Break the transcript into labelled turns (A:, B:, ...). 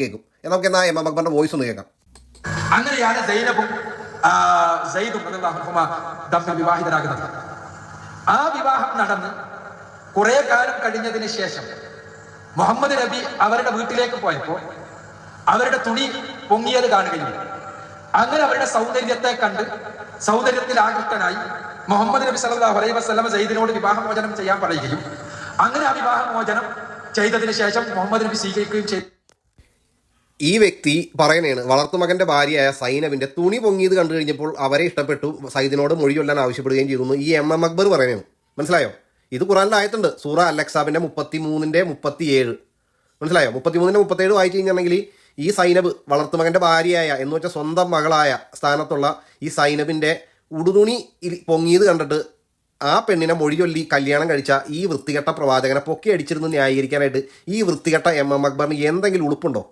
A: കേൾക്കും. നമുക്ക് എന്നാ എം എം അക്ബറിന്റെ വോയിസ് ഒന്ന് കേൾക്കാം.
B: അങ്ങനെയാണ് സൈനബും സയ്യിദും തമ്മിൽ വിവാഹിതരാകുന്നത്. ആ വിവാഹം നടന്ന് കുറെ കാലം കഴിഞ്ഞതിന് ശേഷം മുഹമ്മദ് നബി അവരുടെ വീട്ടിലേക്ക് പോയപ്പോൾ അവരുടെ തുണി പൊങ്ങിയത് കാണുകയും അങ്ങനെ അവരുടെ സൗന്ദര്യത്തെ കണ്ട് സൗന്ദര്യത്തിൽ ആകൃഷ്ടനായി മുഹമ്മദ് നബി സല്ലല്ലാഹു അലൈഹി വസല്ലം സയ്യിദിനോട് വിവാഹമോചനം ചെയ്യാൻ പറയുകയും അങ്ങനെ ആ വിവാഹമോചനം ചെയ്തതിന് ശേഷം മുഹമ്മദ് നബി സ്വീകരിക്കുകയും ചെയ്തു.
A: ഈ വ്യക്തി പറയുന്നതാണ് വളർത്തുമകന്റെ ഭാര്യയായ സൈനബിന്റെ തുണി പൊങ്ങിയത് കണ്ടു കഴിഞ്ഞപ്പോൾ അവരെ ഇഷ്ടപ്പെട്ടു, സയ്യിദിനോട് മൊഴി ചൊല്ലാൻ ആവശ്യപ്പെടുകയും ചെയ്തു. ഈ എം എം അക്ബർ പറയുന്നതാണ്. മനസ്സിലായോ? ഇത് ഖുറാനിലായിട്ടുണ്ട്. സൂറ അൽ-അഹ്സാബിന്റെ 33-37 മനസ്സിലായോ? 33-37 വായിച്ചു കഴിഞ്ഞിട്ടുണ്ടെങ്കിൽ ഈ സൈനബ് വളർത്തുമകന്റെ ഭാര്യയായ എന്ന് വെച്ചാൽ സ്വന്തം മകളായ സ്ഥാനത്തുള്ള ഈ സൈനബിന്റെ ഉടുതുണി പൊങ്ങിയത് കണ്ടിട്ട് ആ പെണ്ണിനെ മൊഴി ചൊല്ലി കല്യാണം കഴിച്ച ഈ വൃത്തികെട്ട പ്രവാചകനെ പൊക്കി അടിച്ചിരുന്ന് ന്യായീകരിക്കാനായിട്ട് ഈ വൃത്തികെട്ട എം എം അക്ബറിന് എന്തെങ്കിലും ഉളുപ്പുണ്ടോ?